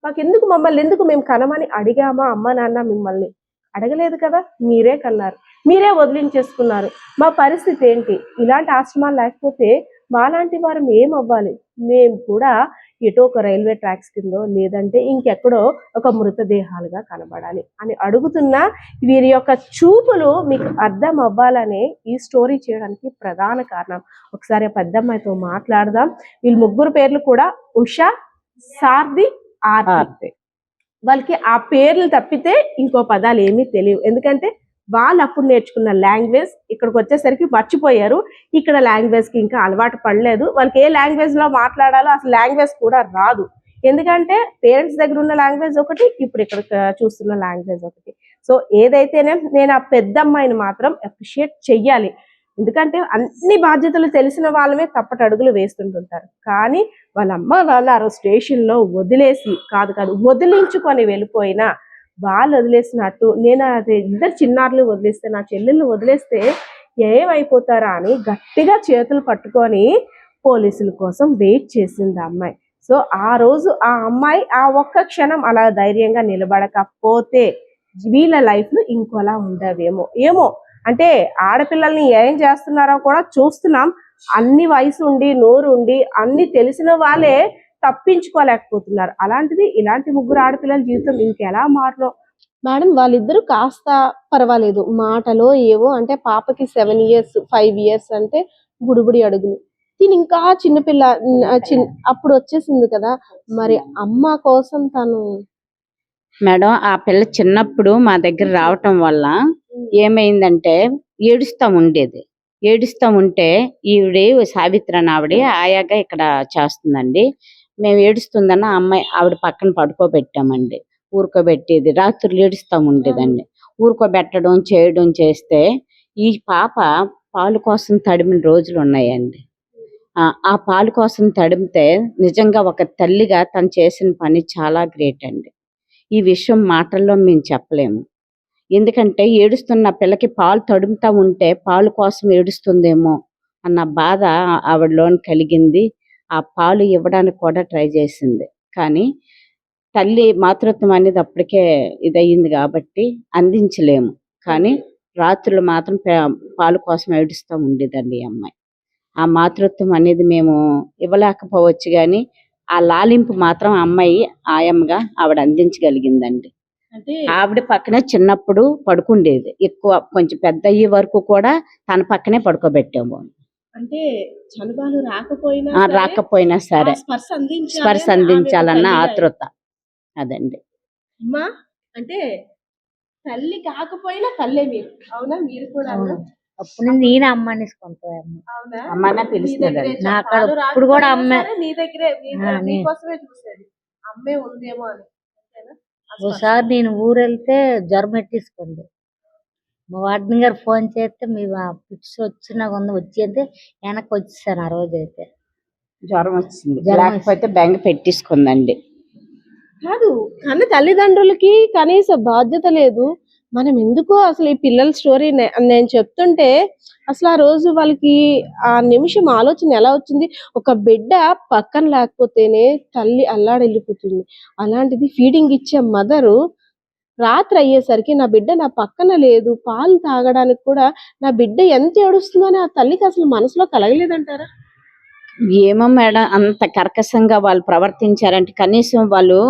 మాకెందుకు, మమ్మల్ని ఎందుకు మేము కనమని అడిగామా అమ్మ నాన్న? మిమ్మల్ని అడగలేదు కదా, మీరే కన్నారు, మీరే వదిలించేసుకున్నారు. మా పరిస్థితి ఏంటి? ఇలాంటి ఆశ్రమాలు లేకపోతే మాలాంటి వారం ఏమవ్వాలి? మేము కూడా ఎటో ఒక రైల్వే ట్రాక్స్ కిందో లేదంటే ఇంకెక్కడో ఒక మృతదేహాలుగా కనబడాలి అని అడుగుతున్నా. వీరి యొక్క చూపులు మీకు అర్థం అవ్వాలనే ఈ స్టోరీ చేయడానికి ప్రధాన కారణం. ఒకసారి ఆ పెద్దమ్మాయితో మాట్లాడదాం. వీళ్ళ ముగ్గురు పేర్లు కూడా ఉషా, సార్ది, ఆర్తి. వాళ్ళకి ఆ పేర్లు తప్పితే ఇంకో పదాలు ఏమీ తెలియవు. ఎందుకంటే వాళ్ళు అప్పుడు నేర్చుకున్న లాంగ్వేజ్ ఇక్కడికి వచ్చేసరికి మర్చిపోయారు. ఇక్కడ లాంగ్వేజ్కి ఇంకా అలవాటు పడలేదు. వాళ్ళకి ఏ లాంగ్వేజ్లో మాట్లాడాలో అసలు లాంగ్వేజ్ కూడా రాదు. ఎందుకంటే పేరెంట్స్ దగ్గర ఉన్న లాంగ్వేజ్ ఒకటి, ఇప్పుడు ఇక్కడ చూస్తున్న లాంగ్వేజ్ ఒకటి. సో ఏదైతేనే నేను ఆ పెద్ద అమ్మాయిని మాత్రం అప్రిషియేట్ చెయ్యాలి. ఎందుకంటే అన్ని బాధ్యతలు తెలిసిన వాళ్ళమే తప్పటి అడుగులు వేస్తుంటుంటారు. కానీ వాళ్ళ అమ్మ వాళ్ళ ఆ స్టేషన్లో వదిలేసి వదిలించుకొని వెళ్ళిపోయినా వాళ్ళు వదిలేసినట్టు నేను అదే ఇద్దరు చిన్నారులు వదిలేస్తే, నా చెల్లెళ్ళు వదిలేస్తే ఏమైపోతారా అని గట్టిగా చేతులు పట్టుకొని పోలీసుల కోసం వెయిట్ చేసింది ఆ అమ్మాయి. సో ఆ రోజు ఆ అమ్మాయి ఆ ఒక్క క్షణం అలా ధైర్యంగా నిలబడకపోతే వీళ్ళ లైఫ్లు ఇంకోలా ఉండవేమో. ఏమో అంటే ఆడపిల్లల్ని ఏం చేస్తున్నారో కూడా చూస్తున్నాం. అన్ని వయసు ఉండి నోరు ఉండి అన్ని తెలిసిన వాళ్ళే తప్పించుకోలేకపోతున్నారు. అలాంటిది ఇలాంటి ముగ్గురు ఆడపిల్లల జీవితం ఇంకెలా మారలో. మేడం వాళ్ళిద్దరూ కాస్త పర్వాలేదు, మాటలో ఏవో అంటే పాపకి 7 years 5 years అంటే బుడిబుడి అడుగులు, తిని ఇంకా చిన్నపిల్ల అప్పుడు వచ్చేసింది కదా. మరి అమ్మ కోసం తను మేడం ఆ పిల్ల చిన్నప్పుడు మా దగ్గర రావటం వల్ల ఏమైందంటే ఏడుస్తా ఉంటే ఈవిడ సావిత్రి అని ఆయాగా ఇక్కడ చేస్తుందండి. మేము ఏడుస్తుందన్న అమ్మాయి ఆవిడ పక్కన పడుకోబెట్టామండి. ఊరుకోబెట్టేది, రాత్రులు ఏడుస్తూ ఉండేదండి. ఊరుకోబెట్టడం చేయడం చేస్తే ఈ పాప పాలు కోసం తడిమిన రోజులు ఉన్నాయండి. ఆ పాలు కోసం తడిమితే నిజంగా ఒక తల్లిగా తను చేసిన పని చాలా గ్రేట్ అండి. ఈ విషయం మాటల్లో మేము చెప్పలేము. ఎందుకంటే ఏడుస్తున్న పిల్లకి పాలు తడుముతా ఉంటే పాలు కోసం ఏడుస్తుందేమో అన్న బాధ ఆవిడలోని కలిగింది. ఆ పాలు ఇవ్వడానికి కూడా ట్రై చేసింది. కానీ తల్లి మాతృత్వం అనేది అప్పటికే ఇదయ్యింది కాబట్టి అందించలేము. కానీ రాత్రులు మాత్రం పాలు కోసం ఏడుస్తూ ఉండేదండి ఈ అమ్మాయి. ఆ మాతృత్వం అనేది మేము ఇవ్వలేకపోవచ్చు, కానీ ఆ లాలింపు మాత్రం అమ్మాయి ఆయమ్మగా ఆవిడ అందించగలిగిందండి. అంటే ఆవిడ పక్కనే చిన్నప్పుడు పడుకుండేది, ఎక్కువ కొంచెం పెద్ద అయ్యే వరకు కూడా తన పక్కనే పడుకోబెట్టాము. అంటే చనుబాలు రాకపోయినా సరే స్పర్శ అందించాలన్న ఆతృత అదండి. అమ్మా అంటే తల్లి కాకపోయినా తల్లే మీరు, అవునా? మీరు కూడా అప్పుడు నేను అమ్మ అనేసుకుంటాను. అవునా? అమ్మనే పిలుస్తుంది. నాకు ఇప్పుడు కూడా అమ్మే. నీ దగ్గరే నేను- మీకోసమే చూసేది, అమ్మే ఉందేమో అని. అంతేనా? ఒకసారి నేను ఊరు వెళ్తే జ్వరం ఎట్టేసుకుంది. మా వార్డెన్ గారు ఫోన్ చేస్తే మీ పిక్స్ వచ్చినా వచ్చి అంటే వెనక్కి వచ్చేసాను. ఆ రోజు అయితే జ్వరం వచ్చింది, జ్వరం లేకపోతే బెంగ పెట్టేసుకుందండి. కాదు కానీ తల్లిదండ్రులకి కనీస బాధ్యత లేదు. మనం ఎందుకో అసలు ఈ పిల్లల స్టోరీ నేను చెప్తుంటే అసలు ఆ రోజు వాళ్ళకి ఆ నిమిషం ఆలోచన ఎలా వచ్చింది? ఒక బిడ్డ పక్కన లేకపోతేనే తల్లి అల్లాడెళ్ళిపోతుంది. అలాంటిది ఫీడింగ్ ఇచ్చే మదరు రాత్రి అయ్యేసరికి నా బిడ్డ నా పక్కన లేదు, పాలు తాగడానికి కూడా నా బిడ్డ ఎంత ఏడుస్తుందో అని ఆ తల్లికి అసలు మనసులో కలగలేదంటారా? ఏమో మేడం, అంత కర్కశంగా వాళ్ళు ప్రవర్తించారంటే కనీసం వాళ్ళు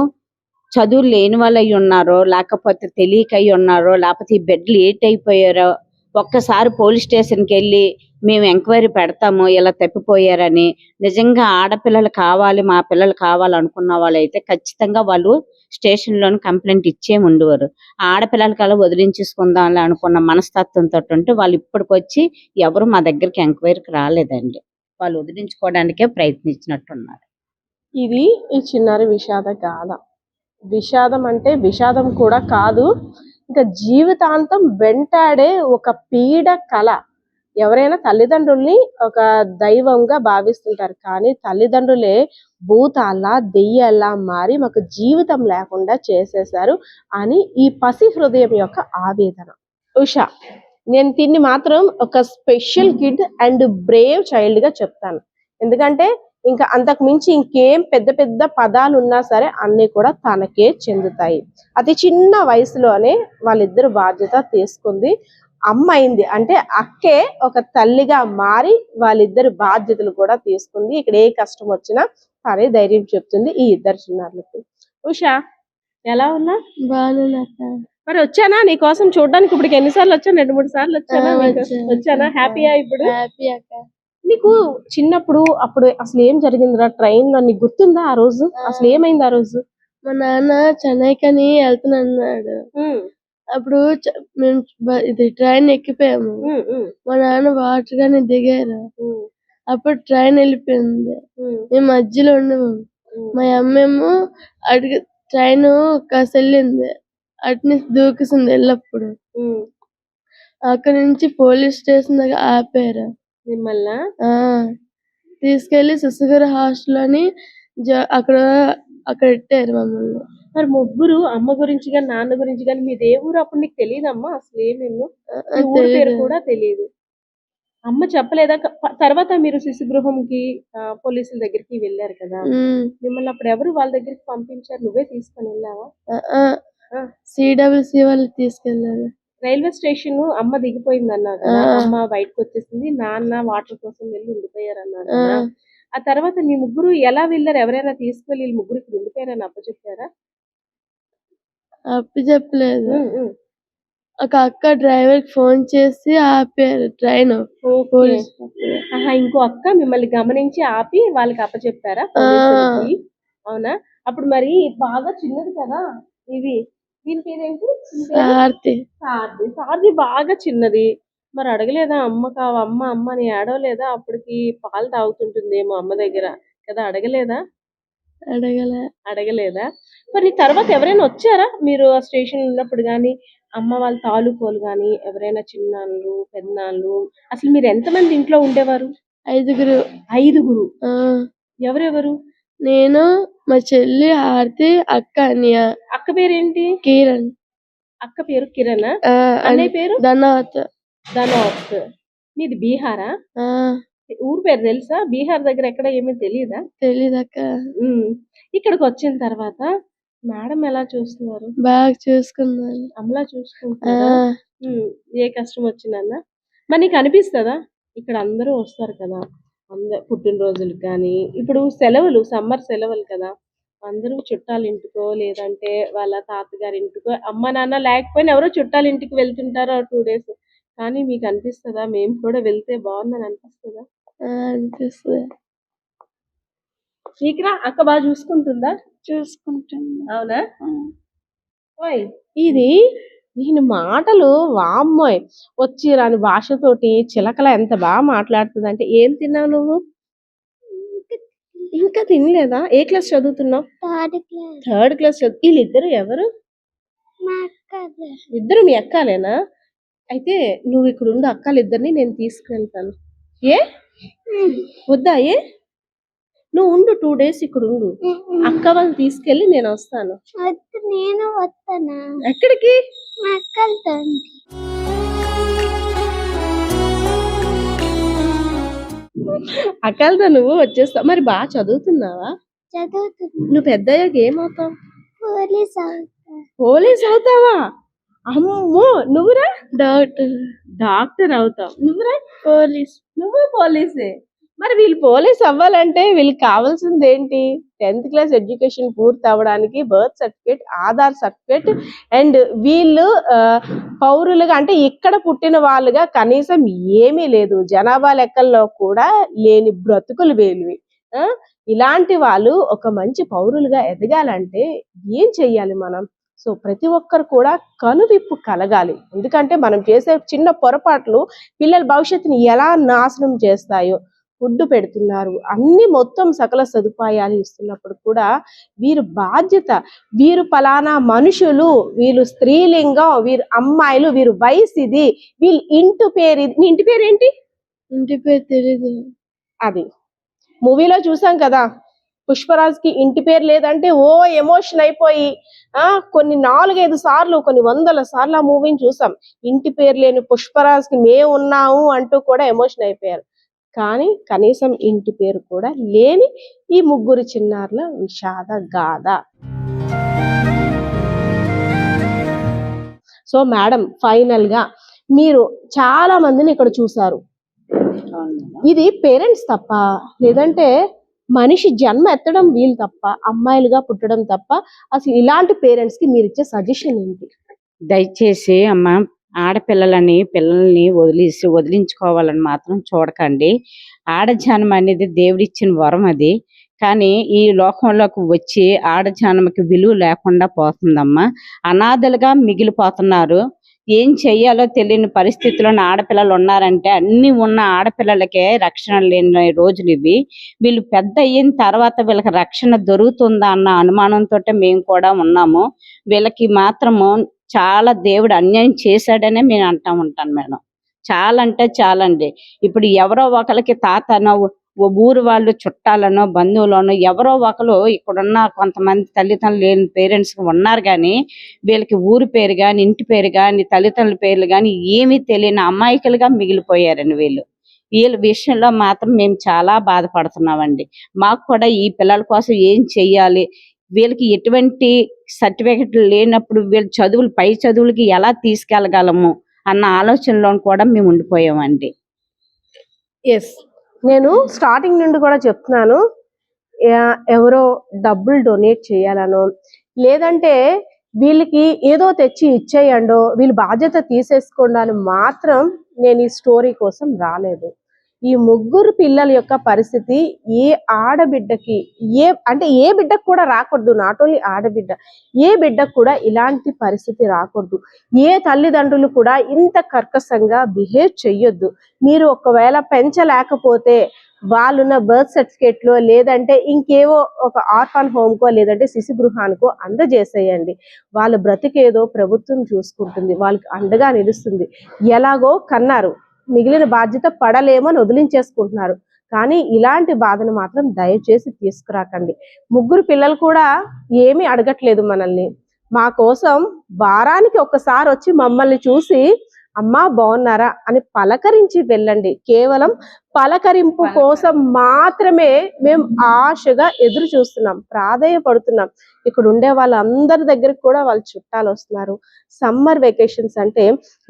చదువు లేని వాళ్ళు అయి ఉన్నారో, లేకపోతే తెలియక అయి ఉన్నారో, లేకపోతే ఈ బెడ్ లేట్ అయిపోయారో, ఒక్కసారి పోలీస్ స్టేషన్కి వెళ్ళి మేము ఎంక్వైరీ పెడతాము ఇలా తప్పిపోయారని. నిజంగా ఆడపిల్లలు కావాలి, మా పిల్లలు కావాలనుకున్న వాళ్ళు అయితే ఖచ్చితంగా వాళ్ళు స్టేషన్లోని కంప్లైంట్ ఇచ్చే ఉండేవారు. ఆడపిల్లలకి అలా వదిలించేసుకుందాం అనుకున్న మనస్తత్వంతో ఉంటే వాళ్ళు ఇప్పటికొచ్చి ఎవరు మా దగ్గరికి ఎంక్వైరీకి రాలేదండి. వాళ్ళు వదిలించుకోవడానికే ప్రయత్నించినట్టున్నారు. ఇది ఈ చిన్నారి విషాద గాథ. విషాదం అంటే విషాదం కూడా కాదు, ఇంకా జీవితాంతం వెంటాడే ఒక పీడ కళ. ఎవరైనా తల్లిదండ్రుల్ని ఒక దైవంగా భావిస్తుంటారు, కానీ తల్లిదండ్రులే భూతాల్లా దెయ్యాల్లా మారి మాకు జీవితం లేకుండా చేసేశారు అని ఈ పసి హృదయం యొక్క ఆవేదన. ఉషా, నేను దీన్ని మాత్రం ఒక special kid and Brave child గా చెప్తాను. ఎందుకంటే ఇంకా అంతకు మించి ఇంకేం పెద్ద పెద్ద పదాలు ఉన్నా సరే అన్ని కూడా తనకే చెందుతాయి. అతి చిన్న వయసులోనే వాళ్ళిద్దరు బాధ్యత తీసుకుంది. అమ్మ అయింది అంటే అక్కే ఒక తల్లిగా మారి వాళ్ళిద్దరు బాధ్యతలు కూడా తీసుకుంది. ఇక్కడ ఏ కష్టం వచ్చినా తనే ధైర్యం చెప్తుంది ఈ ఇద్దరు చిన్నారులకి. ఉషా, ఎలా ఉన్నా? బాగున్నాక మరి వచ్చానా నీ కోసం చూడడానికి? ఇప్పుడు ఎన్నిసార్లు వచ్చాను? 2-3 సార్లు వచ్చానా? వచ్చానా? హ్యాపీయా ఇప్పుడు? హ్యాపీ అక్క. నీకు చిన్నప్పుడు అప్పుడు అసలు ఏం జరిగిందిరా ట్రైన్ లో? నీకు గుర్తుందా ఆ రోజు? అసలు ఏమైంది ఆ రోజు? మా నాన్న చెన్నైకని వెళ్తున్నాడు. అప్పుడు మేము ఇది ట్రైన్ ఎక్కిపోయాము. మా నాన్న వాటర్ గాని దిగారు. అప్పుడు ట్రైన్ వెళ్ళిపోయింది. మేము మధ్యలో ఉండము. మా అమ్మేమో అడిగి ట్రైన్ కాస్త వెళ్ళింది, అటుని దూకేసింది వెళ్ళప్పుడు. అక్కడ నుంచి పోలీస్ స్టేషన్ దగ్గర ఆపారు మిమ్మల్ని. తీసుకెళ్లి సుసుగారి హాస్టల్ అని అక్కడ ఇట్టారు మమ్మల్ని. మరి ముగ్గురు, అమ్మ గురించి కానీ నాన్న గురించి కానీ మీది ఏ ఊరు? అప్పుడు నీకు తెలియదమ్మా అసలు ఏమేమో? ఊరు పేరు కూడా తెలియదు. అమ్మ చెప్పలేదా? తర్వాత మీరు శిశు గృహంకి పోలీసుల దగ్గరికి వెళ్ళారు కదా, మిమ్మల్ని అప్పుడు ఎవరు వాళ్ళ దగ్గరికి పంపించారు? నువ్వే తీసుకొని వెళ్ళావా? సిడబ్ల్యూసి వాళ్ళు తీసుకెళ్లారు. రైల్వే స్టేషన్ అమ్మ దిగిపోయింది అన్నారు కదా, అమ్మ బయటకు వచ్చేసింది, నాన్న వాటర్ కోసం వెళ్ళి ఉండిపోయారు అన్నారు కదా. ఆ తర్వాత మీ ముగ్గురు ఎలా వెళ్ళారు? ఎవరైనా తీసుకెళ్ళి ముగ్గురు ఇక్కడ ఉండిపోయారని అప్పచెప్పారా? చెప్పలేదు. ఒక అక్క డ్రైవర్ కి ఫోన్ చేసి ఆపారు ట్రైన్. ఇంకో అక్క మిమ్మల్ని గమనించి ఆపి వాళ్ళకి అప్పచెప్పారా పోలీసులకి? అవునా? అప్పుడు మరి బాగా చిన్నది కదా ఇది, దీని పేరేంటి? సారథి బాగా చిన్నది. మరి అడగలేదా అమ్మకా? అమ్మ అమ్మ అని ఏడవలేదా? అప్పటికి పాలు తాగుతుంటుందేమో అమ్మ దగ్గర కదా, అడగలేదా? అడగలేదా? మరి తర్వాత ఎవరైనా వచ్చారా మీరు ఆ స్టేషన్ ఉన్నప్పుడు గానీ? అమ్మ వాళ్ళ తాలూకోలు గాని, ఎవరైనా చిన్నాళ్ళు పెద్దనాళ్ళు? అసలు మీరు ఎంతమంది ఇంట్లో ఉండేవారు? 5గురు. 5గురు? ఎవరెవరు? నేను, మా చెల్లి హారతి, అక్క అన్య. అక్క పేరేంటి? కిరణ్. అక్క పేరు కిరణ్. అన్నయ్య పేరు? ధనవత్. మీది బీహారా? ఊరు పేరు తెలుసా? బీహార్ దగ్గర ఎక్కడ ఏమీ తెలియదా? తెలీదక్క. ఇక్కడికి వచ్చిన తర్వాత మేడం ఎలా చూస్తున్నారు? బాగా చూసుకున్నారు. అమ్మలా చూసుకుంటున్నారా? ఏ కష్టం వచ్చిందన్నా? మరి నీకు అనిపిస్తుందా? ఇక్కడ అందరూ వస్తారు కదా, అందరు పుట్టినరోజులకు కానీ, ఇప్పుడు సెలవులు సమ్మర్ సెలవులు కదా, అందరూ చుట్టాల ఇంటికో లేదంటే వాళ్ళ తాతగారి ఇంటికో, అమ్మ నాన్న లేకపోయినా ఎవరో చుట్టాల ఇంటికి వెళ్తుంటారు 2 days. కానీ మీకు అనిపిస్తుందా మేము కూడా వెళ్తే బాగుందని అనిపిస్తుందా? అనిపిస్తుంది. నీకురా అక్క బాగా చూసుకుంటుందా? చూసుకుంటుంది. అవునా? ఓయ్, ఇది దీని మాటలు వామ్మోయ్, వచ్చి రాని భాషతోటి చిలకల ఎంత బాగా మాట్లాడుతుంది అంటే. ఏం తిన్నావు నువ్వు? ఇంకా తినలేదా? ఏ క్లాస్ చదువుతున్నావు? 3rd క్లాస్ చదువు. వీళ్ళిద్దరు ఎవరు? ఇద్దరు మీ అక్కలేనా? అయితే నువ్వు ఇక్కడ ఉండు, అక్కలిద్దరిని నేను తీసుకెళ్తాను. ఏ వద్దా? ఏ నువ్వు ఉండు, 2 days ఇక్కడ ఉండు, అక్క వాళ్ళని తీసుకెళ్ళి నేను వస్తాను. నేను వస్తానా? ఎక్కడికి? మా అక్కలతో. అక్కలతో నువ్వు వచ్చేస్తావు. మరి బాగా చదువుతున్నావా? చదువుతున్నా. నువ్వు పెద్ద అయ్యాక ఏమవుతావు? పోలీస్ అవుతా. పోలీస్ అవుతావా? అమ్మో, నువ్వురా? డాక్టర్. డాక్టర్ అవుతావు. నువ్వురా? పోలీస్. నువ్వు పోలీసే. మరి వీళ్ళు పోలీస్ అవ్వాలంటే వీళ్ళకి కావాల్సింది ఏంటి? 10th క్లాస్ ఎడ్యుకేషన్ పూర్తి అవ్వడానికి birth certificate, Aadhaar certificate and వీళ్ళు పౌరులుగా అంటే ఇక్కడ పుట్టిన వాళ్ళుగా కనీసం ఏమీ లేదు. జనాభా లెక్కల్లో కూడా లేని బ్రతుకులు వీళ్ళవి. ఇలాంటి వాళ్ళు ఒక మంచి పౌరులుగా ఎదగాలంటే ఏం చెయ్యాలి మనం? సో ప్రతి ఒక్కరు కూడా కనువిప్పు కలగాలి. ఎందుకంటే మనం చేసే చిన్న పొరపాట్లు పిల్లల భవిష్యత్తుని ఎలా నాశనం చేస్తాయో. ఫుడ్ పెడుతున్నారు, అన్ని మొత్తం సకల సదుపాయాలు ఇస్తున్నప్పుడు కూడా వీరు బాధ్యత, వీరు పలానా మనుషులు, వీళ్ళు స్త్రీలింగం, వీరు అమ్మాయిలు, వీరు వయసు ఇది, వీళ్ళ ఇంటి పేరు ఇది. మీ ఇంటి పేరు ఏంటి? ఇంటి పేరు తెలీదు. అది మూవీలో చూసాం కదా, పుష్పరాజ్ కి ఇంటి పేరు లేదంటే ఓ ఎమోషన్ అయిపోయి కొన్ని 4-5 సార్లు, కొన్ని 100 సార్లు ఆ మూవీని చూసాం. ఇంటి పేరు లేని పుష్పరాజ్ కి మేము ఉన్నాము అంటూ కూడా ఎమోషన్ అయిపోయారు. కానీ కనీసం ఇంటి పేరు కూడా లేని ఈ ముగ్గురు చిన్నారుల విషాద గాథ. సో మేడం, ఫైనల్ గా మీరు చాలా మందిని ఇక్కడ చూసారు. ఇది పేరెంట్స్ తప్ప, లేదంటే మనిషి జన్మ ఎత్తడం వీళ్ళు తప్ప, అమ్మాయిలుగా పుట్టడం తప్ప, అసలు ఇలాంటి పేరెంట్స్ కి మీరు ఇచ్చే సజెషన్ ఏంటి? దయచేసి అమ్మ, పిల్లల్ని వదిలించుకోవాలని మాత్రం చూడకండి. ఆడజానం అనేది దేవుడిచ్చిన వరం అది. కానీ ఈ లోకంలోకి వచ్చి ఆడజానమకి విలువ లేకుండా పోతుందమ్మా. అనాథలుగా మిగిలిపోతున్నారు. ఏం చెయ్యాలో తెలియని పరిస్థితిలో ఆడపిల్లలు ఉన్నారంటే, అన్ని ఉన్న ఆడపిల్లలకే రక్షణ లేని రోజులు ఇవి. వీళ్ళు పెద్ద అయిన తర్వాత వీళ్ళకి రక్షణ దొరుకుతుందా అన్న అనుమానంతో మేము కూడా ఉన్నాము. వీళ్ళకి మాత్రము చాలా దేవుడు అన్యాయం చేశాడనే నేను అంటా ఉంటాను మేడం. చాలా అంటే చాలా అండి. ఇప్పుడు ఎవరో ఒకరికి తాతనో, ఊరు వాళ్ళు చుట్టాలనో, బంధువులనో ఎవరో ఒకరు ఇక్కడున్న కొంతమంది తల్లిదండ్రులు లేని పేరెంట్స్ ఉన్నారు. కానీ వీళ్ళకి ఊరి పేరు కానీ, ఇంటి పేరు కానీ, తల్లిదండ్రుల పేర్లు కానీ ఏమీ తెలియని అమాయకులుగా మిగిలిపోయారండి వీళ్ళు. వీళ్ళ విషయంలో మాత్రం మేము చాలా బాధపడుతున్నామండి. మాకు కూడా ఈ పిల్లల కోసం ఏం చెయ్యాలి, వీళ్ళకి ఎటువంటి సర్టిఫికెట్లు లేనప్పుడు వీళ్ళ చదువులు, పై చదువులకి ఎలా తీసుకెళ్ళగలము అన్న ఆలోచనలో కూడా మేము ఉండిపోయామండి. ఎస్, నేను స్టార్టింగ్ నుండి కూడా చెప్తున్నాను, ఎవరో డబ్బులు డొనేట్ చేయాలనో, లేదంటే వీళ్ళకి ఏదో తెచ్చి ఇచ్చేయండో, వీళ్ళు బాధ్యత తీసేసుకోండి అని మాత్రం నేను ఈ స్టోరీ కోసం రాలేదు. ఈ ముగ్గురు పిల్లల యొక్క పరిస్థితి ఏ ఆడబిడ్డకి, ఏ బిడ్డకు కూడా రాకూడదు. నాట్ ఓన్లీ ఆడబిడ్డ, ఏ బిడ్డకు కూడా ఇలాంటి పరిస్థితి రాకూడదు. ఏ తల్లిదండ్రులు కూడా ఇంత కర్కశంగా బిహేవ్ చెయ్యొద్దు. మీరు ఒకవేళ పెంచలేకపోతే వాళ్ళున్న బర్త్ సర్టిఫికేట్లో, లేదంటే ఇంకేవో ఒక ఆర్ఫన్ హోమ్కో, లేదంటే శిశు గృహానికో అందజేసేయండి. వాళ్ళ బ్రతికేదో ప్రభుత్వం చూసుకుంటుంది, వాళ్ళకి అండగా నిలుస్తుంది. ఎలాగో కన్నారు, మిగిలిన బాధ్యత పడలేమో అని వదిలించేసుకుంటున్నారు. కానీ ఇలాంటి బాధను మాత్రం దయచేసి తీసుకురాకండి. ముగ్గురు పిల్లలు కూడా ఏమీ అడగట్లేదు మనల్ని. మా కోసం వారానికి ఒక్కసారి వచ్చి మమ్మల్ని చూసి అమ్మా బాగున్నారా అని పలకరించి వెళ్ళండి. కేవలం పలకరింపు కోసం మాత్రమే మేము ఆశగా ఎదురు చూస్తున్నాం, ప్రాధేయపడుతున్నాం. ఇక్కడ ఉండే వాళ్ళందరి దగ్గరికి కూడా వాళ్ళ చుట్టాలు వస్తున్నారు. సమ్మర్ వెకేషన్స్ అంటే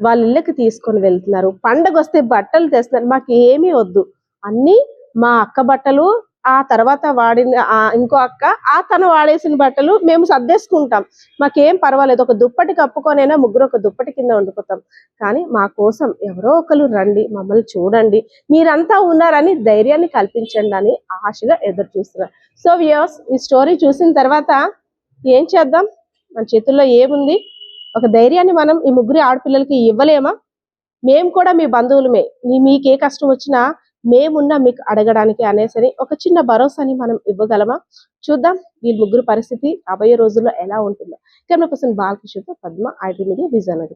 వాళ్ళ ఇళ్ళకి తీసుకొని వెళ్తున్నారు. పండగ వస్తే బట్టలు తెస్తున్నారు. మాకు ఏమీ వద్దు, అన్నీ మా అక్క బట్టలు, ఆ తర్వాత వాడిన ఇంకో అక్క తను వాడేసిన బట్టలు మేము సర్దేసుకుంటాం. మాకేం పర్వాలేదు, ఒక దుప్పటి కప్పుకొనైనా ముగ్గురు ఒక దుప్పటి కింద వండుకుంటాం. కానీ మా కోసం ఎవరో ఒకరు రండి, మమ్మల్ని చూడండి, మీరంతా ఉన్నారని ధైర్యాన్ని కల్పించండి అని ఆశగా ఎదురు చూస్తున్నారు. సో వ్యూవర్స్, ఈ స్టోరీ చూసిన తర్వాత ఏం చేద్దాం? మన చేతుల్లో ఏముంది? ఒక ధైర్యాన్ని మనం ఈ ముగ్గురి ఆడపిల్లలకి ఇవ్వలేమా? మేము కూడా మీ బంధువులమే, మీకు ఏ కష్టం వచ్చినా మేమున్నా మీకు అడగడానికి అనేసరి ఒక చిన్న భరోసాని మనం ఇవ్వగలమా? చూద్దాం వీళ్ళ ముగ్గురు పరిస్థితి రాబోయే రోజుల్లో ఎలా ఉంటుందో. కెమెరా పర్సన్ బాలకృష్ణతో పద్మ, ఐడ్రీ మీడియా, విజయనగరం.